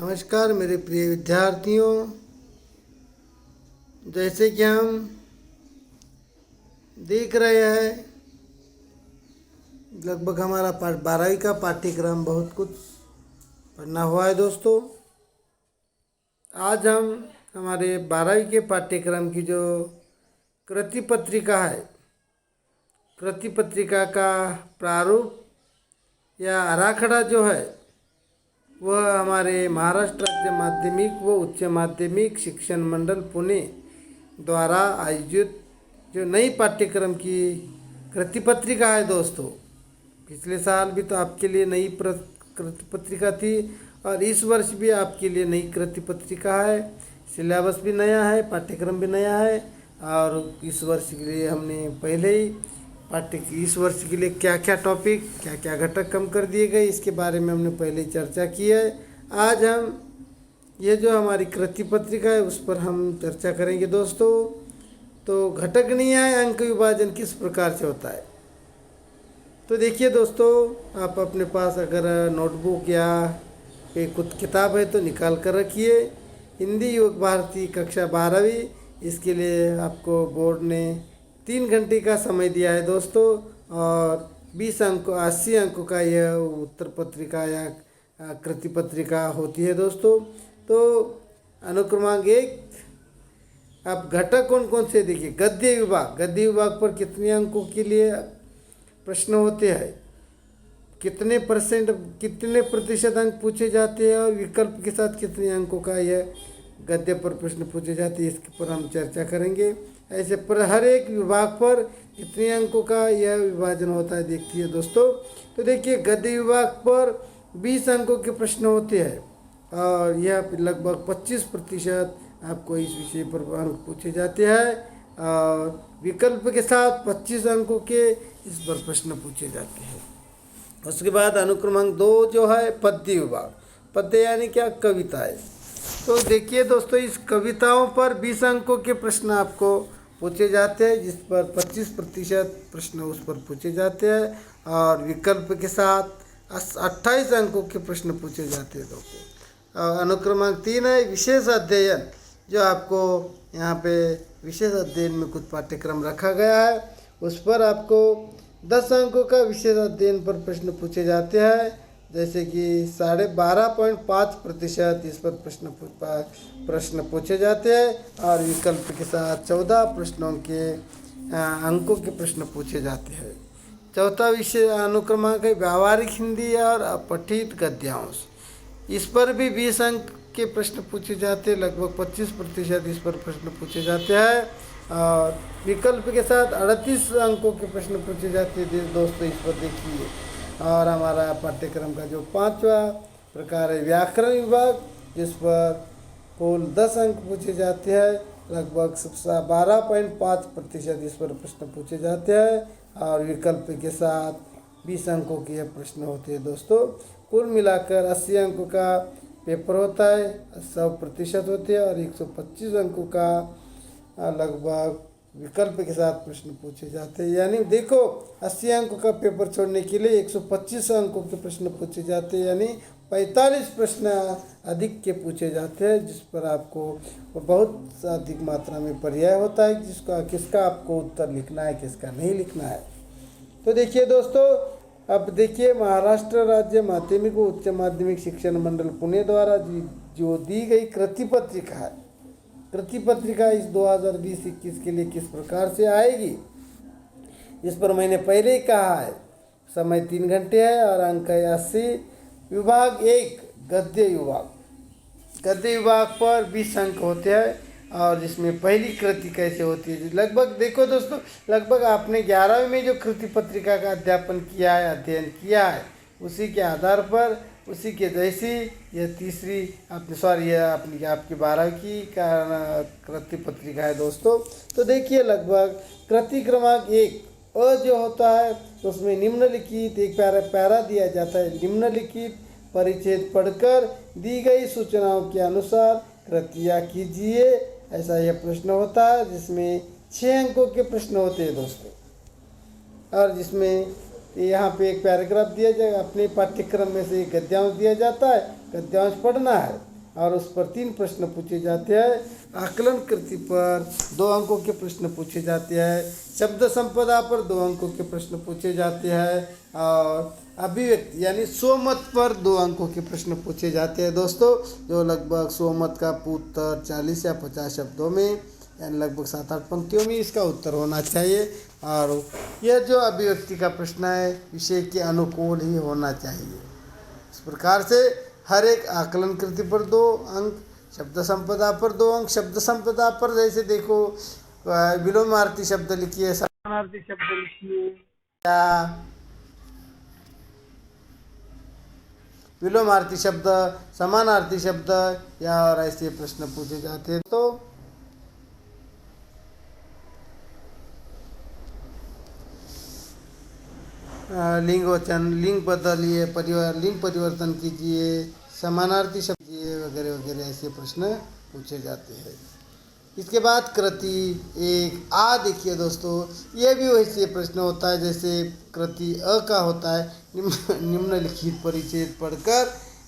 नमस्कार मेरे प्रिय विद्यार्थियों। जैसे कि हम देख रहे हैं, लगभग हमारा 12वीं का पाठ्यक्रम बहुत कुछ पढ़ना हुआ है दोस्तों। आज हम हमारे 12वीं के पाठ्यक्रम की जो कृति पत्रिका है, कृति पत्रिका का प्रारूप या आराखड़ा जो है वह हमारे महाराष्ट्र राज्य माध्यमिक व उच्च माध्यमिक शिक्षण मंडल पुणे द्वारा आयोजित जो नई पाठ्यक्रम की कृति पत्रिका है दोस्तों। पिछले साल भी तो आपके लिए नई कृति पत्रिका थी और इस वर्ष भी आपके लिए नई कृति पत्रिका है। सिलेबस भी नया है, पाठ्यक्रम भी नया है और इस वर्ष के लिए हमने पहले ही इस वर्ष के लिए क्या क्या टॉपिक, क्या क्या घटक कम कर दिए गए, इसके बारे में हमने पहले ही चर्चा की है। आज हम ये जो हमारी कृति पत्रिका है उस पर हम चर्चा करेंगे दोस्तों। तो घटक न्याय अंक विभाजन किस प्रकार से होता है, तो देखिए दोस्तों, आप अपने पास अगर नोटबुक या कुछ किताब है तो निकाल कर रखिए। हिंदी युवक भारती कक्षा 12वीं, इसके लिए आपको बोर्ड ने 3 घंटे का समय दिया है दोस्तों और 20 अंक 80 अंकों का यह उत्तर पत्रिका या कृति पत्रिका होती है दोस्तों। तो अनुक्रमांक 1, आप घटक कौन कौन से देखिए। गद्य विभाग पर कितने अंकों के लिए प्रश्न होते हैं, कितने प्रतिशत अंक पूछे जाते हैं और विकल्प के साथ कितने अंकों का यह गद्य पर प्रश्न पूछे जाते हैं, इसके पर हम चर्चा करेंगे। ऐसे पर हर एक विभाग पर कितने अंकों का यह विभाजन होता है देखिए दोस्तों। तो देखिए, गद्य विभाग पर 20 अंकों के प्रश्न होते हैं और यह लगभग 25% आपको इस विषय पर अंक पूछे जाते हैं और विकल्प के साथ 25 अंकों के इस पर प्रश्न पूछे जाते हैं। उसके बाद अनुक्रमांक 2 जो है पद्य विभाग। पद्य यानी क्या, कविताएं। तो देखिए दोस्तों, इस कविताओं पर 20 अंकों के प्रश्न आपको पूछे जाते हैं, जिस पर 25% प्रश्न उस पर पूछे जाते हैं और विकल्प के साथ 28 अंकों के प्रश्न पूछे जाते हैं दोस्तों। और अनुक्रमांक 3 है विशेष अध्ययन, जो आपको यहाँ पे विशेष अध्ययन में कुछ पाठ्यक्रम रखा गया है, उस पर आपको 10 अंकों का विशेष अध्ययन पर प्रश्न पूछे जाते हैं। जैसे कि 12.5% इस पर प्रश्न पूछे जाते हैं और विकल्प के साथ 14 प्रश्नों के अंकों के प्रश्न पूछे जाते हैं। चौथा विषय अनुक्रमांक है व्यावहारिक हिंदी और अपठित गद्यांश। इस पर भी 20 अंक के प्रश्न पूछे जाते हैं, लगभग 25% इस पर प्रश्न पूछे जाते हैं और विकल्प के साथ 38 अंकों के प्रश्न पूछे जाते हैं दोस्तों, इस पर देखिए। और हमारा पाठ्यक्रम का जो 5वां प्रकार है व्याकरण विभाग, जिस पर कुल 10 अंक पूछे जाते हैं, लगभग 12.5% इस पर प्रश्न पूछे जाते हैं और विकल्प के साथ 20 अंकों के यह प्रश्न होते हैं दोस्तों। कुल मिलाकर 80 अंकों का पेपर होता है, 100% होते हैं और 125 अंकों का लगभग विकल्प के साथ प्रश्न पूछे जाते हैं। यानी देखो, 80 अंकों का पेपर छोड़ने के लिए 125 अंकों के प्रश्न पूछे जाते हैं, यानी 45 प्रश्न अधिक के पूछे जाते हैं, जिस पर आपको बहुत अधिक मात्रा में पर्याय होता है किसका आपको उत्तर लिखना है, किसका नहीं लिखना है। तो देखिए दोस्तों, अब देखिए महाराष्ट्र राज्य माध्यमिक व उच्च माध्यमिक शिक्षण मंडल पुणे द्वारा जो दी गई कृति पत्रिका है, कृति पत्रिका इस 2020-21 के लिए किस प्रकार से आएगी, इस पर मैंने पहले ही कहा है। समय 3 घंटे है और अंक है 80। विभाग 1 गद्य विभाग पर 20 अंक होते हैं और जिसमें पहली कृति कैसे होती है, लगभग देखो दोस्तों, लगभग आपने 11वीं में जो कृति पत्रिका का अध्ययन किया है, उसी के आधार पर, उसी के जैसी यह तीसरी यह आपकी 12वीं की कृति पत्रिका है दोस्तों। तो देखिए, लगभग कृति क्रमांक 1 अ जो होता है, तो उसमें निम्नलिखित एक पैरा दिया जाता है। निम्नलिखित परिच्छेद पढ़कर दी गई सूचनाओं के अनुसार कृतियाँ कीजिए, ऐसा यह प्रश्न होता है, जिसमें 6 अंकों के प्रश्न होते हैं दोस्तों और जिसमें यहाँ पे एक पैराग्राफ दिया जाएगा। अपने पाठ्यक्रम में से एक गद्यांश दिया जाता है, गद्यांश पढ़ना है और उस पर 3 प्रश्न पूछे जाते हैं। आकलन कृति पर 2 अंकों के प्रश्न पूछे जाते हैं। शब्द संपदा पर 2 अंकों के प्रश्न पूछे जाते हैं और अभिव्यक्ति यानी स्वमत पर 2 अंकों के प्रश्न पूछे जाते हैं दोस्तों, जो लगभग स्वमत का उत्तर 40 या 50 शब्दों में यानी लगभग 7-8 पंक्तियों में इसका उत्तर होना चाहिए। और यह जो अभिव्यक्ति का प्रश्न है विषय के अनुकूल ही होना चाहिए। इस प्रकार से हर एक आकलन कृति पर 2 अंक, शब्द संपदा पर 2 अंक। शब्द संपदा पर जैसे देखो विलोमार्थी शब्द लिखिए, समानार्थी शब्द लिखिए या विलोमार्थी शब्द, समानार्थी शब्द या और ऐसे प्रश्न पूछे जाते हैं। तो लिंगवचन, लिंग बदलिए, परिवार लिंग परिवर्तन कीजिए, समानार्थी शब्द वगैरह वगैरह ऐसे प्रश्न पूछे जाते हैं। इसके बाद कृति 1 आ देखिए दोस्तों, यह भी वैसे प्रश्न होता है जैसे कृति अ का होता है। निम्नलिखित परिच्छेद पढ़कर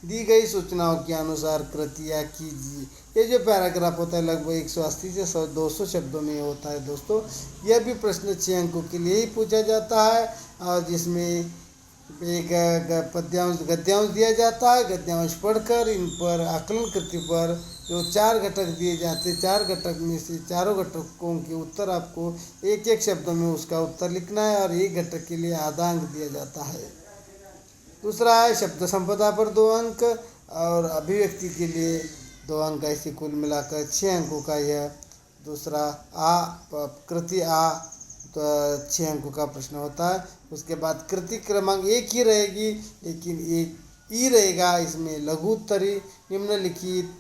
दी गई सूचनाओं के अनुसार कृतियाँ कीजिए। ये जो पैराग्राफ होता है लगभग 180 से 200 शब्दों में होता है दोस्तों। यह भी प्रश्न 6 अंकों के लिए ही पूछा जाता है और जिसमें एक पद्यांश गद्यांश दिया जाता है। गद्यांश पढ़कर इन पर आकलन कृति पर जो 4 घटक दिए जाते हैं, 4 घटक में से चारों घटकों के उत्तर आपको एक एक शब्दों में उसका उत्तर लिखना है और एक घटक के लिए आधा अंक दिया जाता है। दूसरा है शब्द संपदा पर 2 अंक और अभिव्यक्ति के लिए 2 अंक, ऐसे कुल मिलाकर 6 अंकों का यह दूसरा कृति आ तो 6 अंकों का प्रश्न होता है। उसके बाद कृति क्रमांक 1 ही रहेगी लेकिन एक ई रहेगा, इसमें लघु उत्तरी निम्नलिखित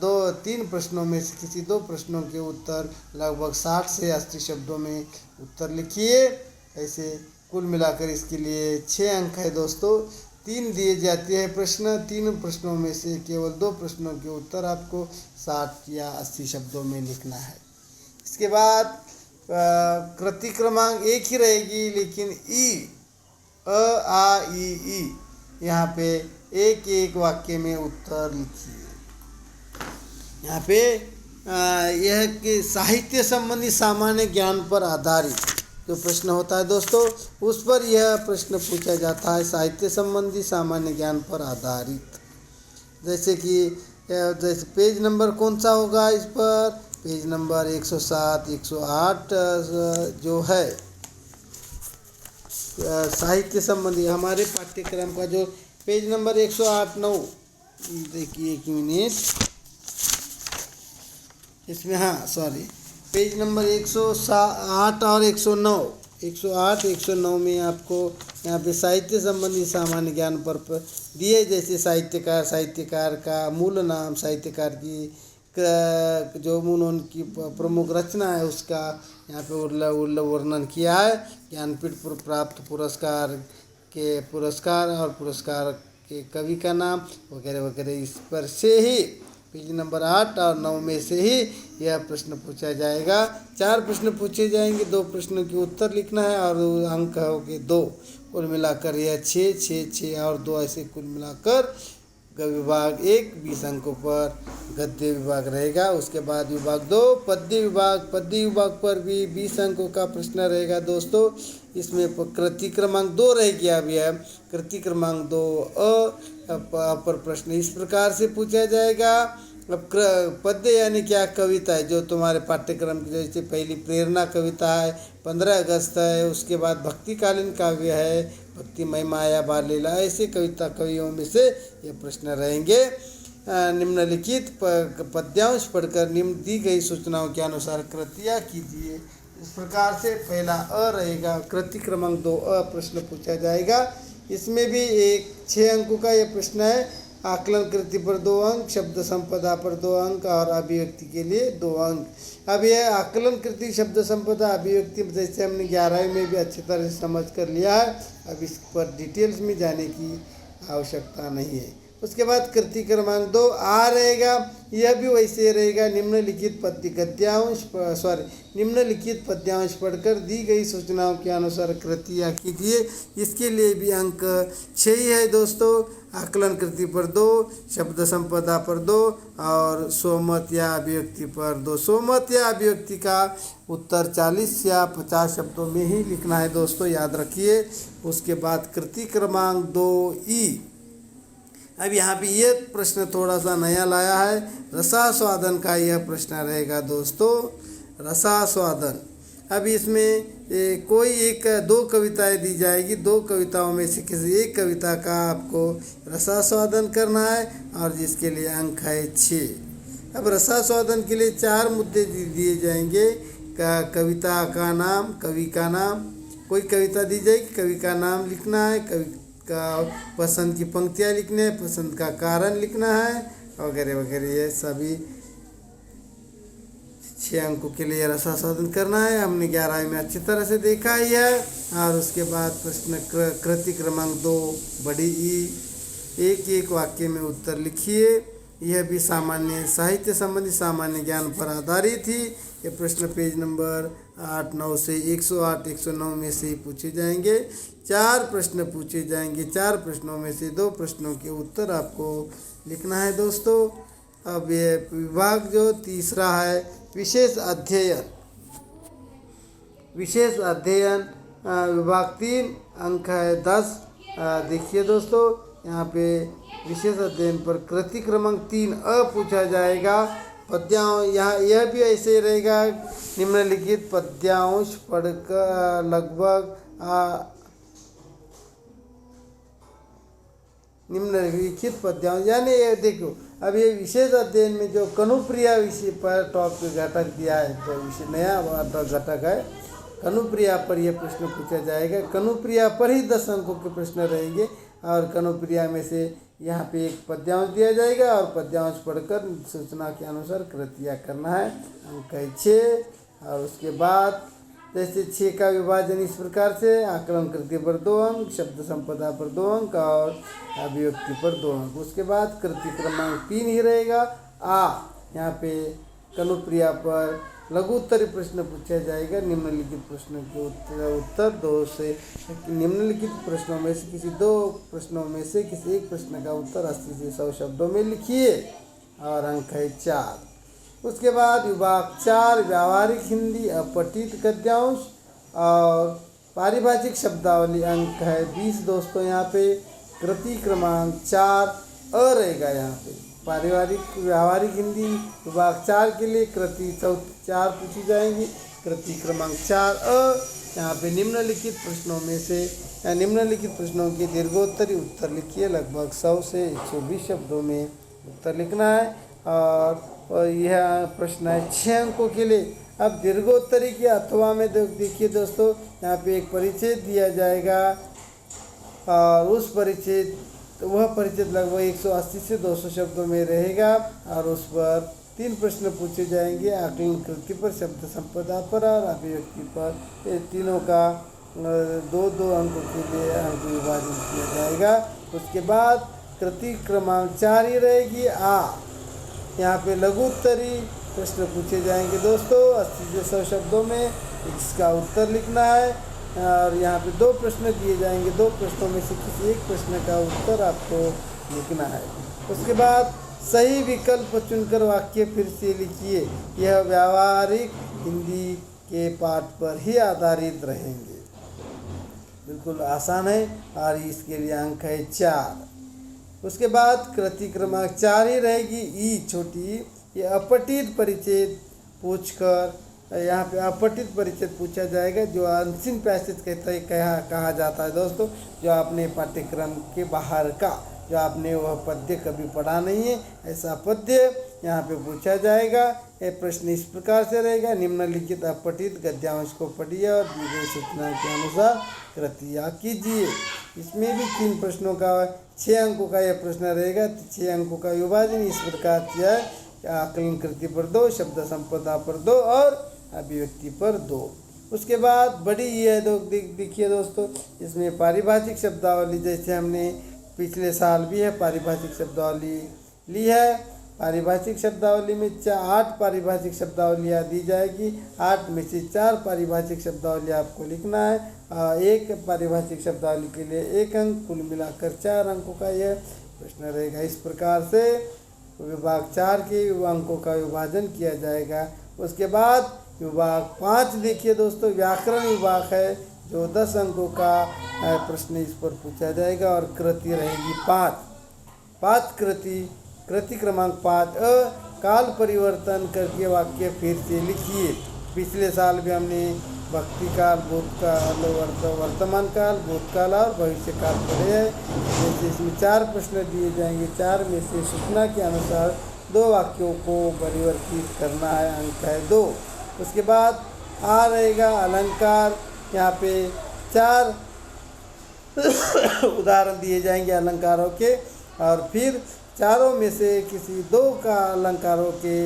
2-3 प्रश्नों में से किसी 2 प्रश्नों के उत्तर लगभग 60 से 80 शब्दों में उत्तर लिखिए। ऐसे कुल मिलाकर इसके लिए 6 अंक है दोस्तों। 3 दिए जाते हैं प्रश्न, 3 प्रश्नों में से केवल 2 प्रश्नों के उत्तर आपको 60 या 80 शब्दों में लिखना है। इसके बाद कृति क्रमांक 1 ही रहेगी लेकिन ई अ आ ई यहाँ पे एक एक वाक्य में उत्तर लिखिए। यहाँ पे यह कि साहित्य संबंधी सामान्य ज्ञान पर आधारित जो प्रश्न होता है दोस्तों, उस पर यह प्रश्न पूछा जाता है। साहित्य संबंधी सामान्य ज्ञान पर आधारित, जैसे कि जैसे पेज नंबर कौन सा होगा इस पर, पेज नंबर 107, 108 जो है साहित्य संबंधी हमारे पाठ्यक्रम का जो पेज नंबर 108-9 देखिए, 1 मिनट इसमें, हाँ सॉरी, पेज नंबर 108 और 109, 108, 109 में आपको यहाँ पे साहित्य संबंधी सामान्य ज्ञान पर दिए, जैसे साहित्यकार का मूल नाम, साहित्यकार की जो उनकी प्रमुख रचना है उसका यहाँ पे उल्लेख वर्णन किया है। ज्ञानपीठ प्राप्त पुरस्कार और पुरस्कार के कवि का नाम वगैरह वगैरह, इस पर से ही पेज नंबर 8 और 9 में से ही यह प्रश्न पूछा जाएगा। 4 प्रश्न पूछे जाएंगे, 2 प्रश्नों के उत्तर लिखना है और अंक होंगे 2, कुल मिलाकर यह 6 और 2 ऐसे कुल मिलाकर विभाग 1 20 अंकों पर गद्य विभाग रहेगा। उसके बाद विभाग 2 पद्य विभाग पर भी 20 अंकों का प्रश्न रहेगा दोस्तों। इसमें कृति क्रमांक 2 रहेगी। अब यह कृति क्रमांक 2 पर प्रश्न इस प्रकार से पूछा जाएगा। अब पद्य यानी क्या, कविता है जो तुम्हारे पाठ्यक्रम की, जैसे पहली प्रेरणा कविता है, 15 अगस्त है, उसके बाद भक्तिकालीन काव्य है, भक्तिमय माया बाल लीला, ऐसे कवियों में से ये प्रश्न रहेंगे। निम्नलिखित पद्यांश पढ़कर निम्न दी गई सूचनाओं के अनुसार कृतियाँ कीजिए। इस प्रकार से पहला अ रहेगा, कृति क्रमांक 2 अ प्रश्न पूछा जाएगा। इसमें भी 6 अंकों का ये प्रश्न है। आकलन कृति पर 2 अंक, शब्द संपदा पर 2 अंक और अभिव्यक्ति के लिए 2 अंक। अब यह आकलन कृति, शब्द संपदा, अभिव्यक्ति जैसे हमने 11वीं में भी अच्छी तरह से समझ कर लिया है, अब इस पर डिटेल्स में जाने की आवश्यकता नहीं है। उसके बाद कृति क्रमांक 2 आ रहेगा, यह भी वैसे रहेगा। निम्नलिखित निम्नलिखित पद्यांश पढ़कर दी गई सूचनाओं के अनुसार कृतियाँ कीजिए। इसके लिए भी अंक 6 ही है दोस्तों। आकलन कृति पर 2, शब्द संपदा पर 2 और स्वमत या अभिव्यक्ति पर 2। स्वमत या अभिव्यक्ति का उत्तर 40 या 50 शब्दों में ही लिखना है दोस्तों, याद रखिए। उसके बाद कृति क्रमांक 2 अब यहाँ पे ये प्रश्न थोड़ा सा नया लाया है, रसास्वादन का यह प्रश्न रहेगा दोस्तों, रसास्वादन। अब इसमें कोई एक 2 कविताएं दी जाएगी, 2 कविताओं में से किसी एक कविता का आपको रसास्वादन करना है और जिसके लिए अंक है 6। अब रसास्वादन के लिए 4 मुद्दे दिए जाएंगे। कविता का नाम, कवि का नाम, कोई कविता दी जाएगी, कवि का नाम लिखना है, कवि का पसंद की पंक्तियाँ लिखने हैं, पसंद का कारण लिखना है वगैरह वगैरह। ये सभी 6 अंकों के लिए रसास्वादन करना है। हमने 11वीं में अच्छी तरह से देखा ही है। और उसके बाद प्रश्न कृति क्रमांक 2 बड़ी ई, एक वाक्य में उत्तर लिखिए। यह भी सामान्य साहित्य संबंधी सामान्य ज्ञान पर आधारित थी। ये प्रश्न पेज नंबर 8-9 से 108-109 में से ही पूछे जाएंगे। 4 प्रश्न पूछे जाएंगे, 4 प्रश्नों में से 2 प्रश्नों के उत्तर आपको लिखना है दोस्तों। अब ये विभाग जो तीसरा है, विशेष अध्ययन। विशेष अध्ययन विभाग 3, अंक है 10। देखिए दोस्तों, यहाँ पे विशेष अध्ययन पर कृति क्रमांक 3 पूछा जाएगा। पद्यांश यहाँ यह भी ऐसे रहेगा, निम्नलिखित पद्यांश पढ़कर लगभग निम्नलिखित पद्यांश, यानी ये देखो, अब ये विशेष अध्ययन में जो कनुप्रिया विषय पर टॉपिक घटक दिया है, तो विषय नया घटक है कनुप्रिया पर यह प्रश्न पूछा जाएगा। कनुप्रिया पर ही 10 अंकों के प्रश्न रहेंगे और कनुप्रिया में से यहाँ पे एक पद्यांश दिया जाएगा और पद्यांश पढ़कर सूचना के अनुसार कृतियाँ करना है। अंक है 6। और उसके बाद जैसे 6 का विभाजन इस प्रकार से, आकलन कृति पर 2 अंक, शब्द संपदा पर 2 अंक और अभिव्यक्ति पर 2 अंक। उसके बाद कृति क्रमांक 3 ही रहेगा। यहाँ पे कनुप्रिया पर लघु उत्तरीय प्रश्न पूछा जाएगा। निम्नलिखित प्रश्नों के उत्तर 2 से निम्नलिखित प्रश्नों में से किसी 2 प्रश्नों में से किसी एक प्रश्न का उत्तर 80 से 100 शब्दों में लिखिए और अंक है 4। उसके बाद विभाग 4, व्यावहारिक हिंदी, अपठित गद्यांश और पारिभाषिक शब्दावली, अंक है 20 दोस्तों। यहाँ पे कृति क्रमांक 4 रहेगा। यहाँ पे व्यावहारिक हिंदी विभाग 4 के लिए कृति 4 पूछी जाएंगी। कृति क्रमांक 4 यहाँ पे निम्नलिखित प्रश्नों में से निम्नलिखित प्रश्नों के दीर्घोत्तरी उत्तर लिखिए। लगभग 100 से 120 शब्दों में उत्तर लिखना है और यह प्रश्न है 6 अंकों के लिए। अब दीर्घोत्तरी के अथवा में देखिए दोस्तों, यहाँ पे एक परिच्छेद दिया जाएगा और उस परिच्छेद वह परिच्छेद लगभग 180 से 200 शब्दों में रहेगा और उस पर 3 प्रश्न पूछे जाएंगे। आकलन कृति पर, शब्द संपदा पर और अभिव्यक्ति पर। ये तीनों का 2-2 अंकों के लिए अंक विभाजित किया जाएगा। उसके बाद कृति क्रमांक 4 ही रहेगी। यहाँ पे लघु उत्तरी प्रश्न पूछे जाएंगे दोस्तों 80 से 100 शब्दों में, इसका उत्तर लिखना है। और यहाँ पे 2 प्रश्न दिए जाएंगे, 2 प्रश्नों में से किसी एक प्रश्न का उत्तर आपको लिखना है। उसके बाद सही विकल्प चुनकर वाक्य फिर से लिखिए। यह व्यावहारिक हिंदी के पाठ पर ही आधारित रहेंगे। बिल्कुल आसान है और इसके लिए अंक है 4। उसके बाद कृति क्रमांक 4 ही रहेगी। छोटी, ये अपठित परिच्छेद पूछकर, यहाँ पे अपठित परिच्छेद पूछा जाएगा जो अनसीन पैसेज कहा जाता है दोस्तों, जो आपने पाठ्यक्रम के बाहर का, जो आपने वह पद्य कभी पढ़ा नहीं है, ऐसा पद्य यहाँ पे पूछा जाएगा। ये प्रश्न इस प्रकार से रहेगा, निम्नलिखित अपठित गद्यांश को पढ़िए और दी गई सूचना के अनुसार कृतियाँ कीजिए। इसमें भी 3 प्रश्नों का 6 अंकों का यह प्रश्न रहेगा। 6 अंकों का विभाजन इस प्रकार से है, आकलन कृति पर 2, शब्द संपदा पर 2 और अभिव्यक्ति पर 2। उसके बाद बड़ी ये देखिए दोस्तों, इसमें पारिभाषिक शब्दावली, जैसे हमने पिछले साल भी है पारिभाषिक शब्दावली ली है। पारिभाषिक शब्दावली में 8 पारिभाषिक शब्दावलियाँ दी जाएगी। 8 में से 4 पारिभाषिक शब्दावली आपको लिखना है। एक पारिभाषिक शब्दावली के लिए 1 अंक, कुल मिलाकर 4 अंकों का यह प्रश्न रहेगा। इस प्रकार से विभाग 4 के अंकों का विभाजन किया जाएगा। उसके बाद विभाग 5 देखिए दोस्तों, व्याकरण विभाग है जो 10 अंकों का प्रश्न इस पर पूछा जाएगा और कृति रहेगी 5 कृति क्रमांक 5 काल परिवर्तन करके वाक्य फिर से लिखिए। पिछले साल भी हमने भक्तिकाल, भूतकाल, वर्तमान काल, भूतकाल और भविष्य काल पढ़े हैं। जैसे इसमें 4 प्रश्न दिए जाएंगे। 4 में से सूचना के अनुसार 2 वाक्यों को परिवर्तित करना है, अंक है 2। उसके बाद रहेगा अलंकार। यहाँ पे 4 उदाहरण दिए जाएंगे अलंकारों के, और फिर चारों में से किसी 2 का अलंकारों के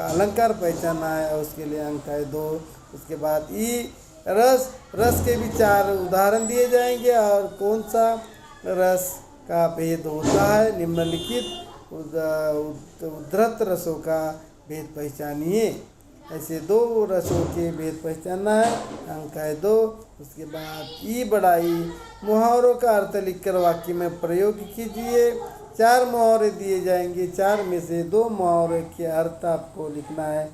अलंकार पहचानना है और उसके लिए अंक है 2। उसके बाद रस के भी 4 उदाहरण दिए जाएंगे और कौन सा रस का भेद होता है, निम्नलिखित उद्धृत रसों का भेद पहचानिए। ऐसे 2 रसों के भेद पहचानना है, अंक है 2। उसके बाद बड़ाई मुहावरों का अर्थ लिखकर वाक्य में प्रयोग कीजिए। 4 मुहावरे दिए जाएंगे। 4 में से 2 मुहावरे के अर्थ आपको लिखना है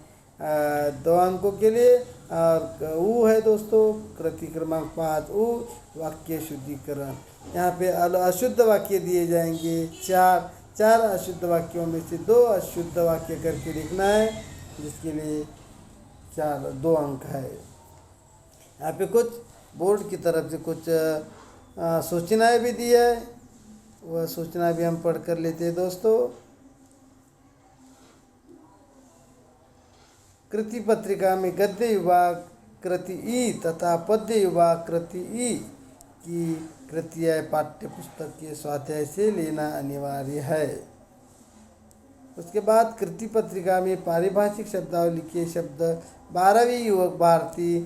2 अंकों के लिए। और ऊ है दोस्तों कृति क्रमांक 5 ऊ वाक्य शुद्धिकरण। यहाँ पे अशुद्ध वाक्य दिए जाएंगे 4 अशुद्ध वाक्यों में से 2 अशुद्ध वाक्य करके लिखना है, जिसके लिए 2 अंक है। यहाँ पे कुछ बोर्ड की तरफ से कुछ सूचनाएं भी दी है, वह सूचना भी हम पढ़ कर लेते हैं दोस्तों। कृति पत्रिका में गद्य विभाग कृति ई तथा पद्य विभाग कृति ई की कृतियाँ पाठ्य पुस्तक के स्वाध्याय से लेना अनिवार्य है। उसके बाद कृति पत्रिका में पारिभाषिक शब्दावली के शब्द 12वीं युवक भारती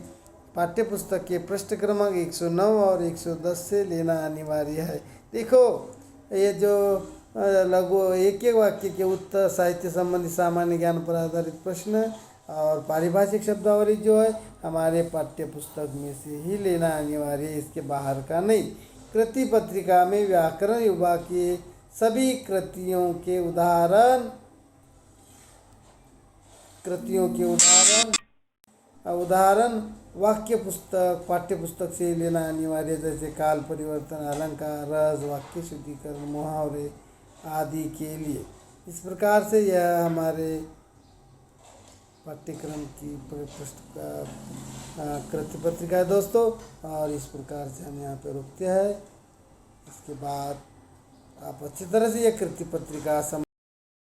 पाठ्य पुस्तक के पृष्ठ क्रमांक 109 और 110 से लेना अनिवार्य है। देखो ये जो लघु एक वाक्य के उत्तर, साहित्य संबंधी सामान्य ज्ञान पर आधारित प्रश्न और पारिभाषिक शब्दावली जो है हमारे पाठ्य पुस्तक में से ही लेना अनिवार्य है, इसके बाहर का नहीं। कृति पत्रिका में व्याकरण विभाग के सभी कृतियों के उदाहरण वाक्य पुस्तक पाठ्य पुस्तक से लेना अनिवार्य, जैसे काल परिवर्तन, अलंकार, रस, वाक्य शुद्धिकरण, मुहावरे आदि के लिए। इस प्रकार से यह हमारे पाठ्यक्रम की कृति पत्रिका है दोस्तों, और इस प्रकार से हम यहाँ पे रुकते हैं। इसके बाद आप अच्छी तरह से यह कृति पत्रिका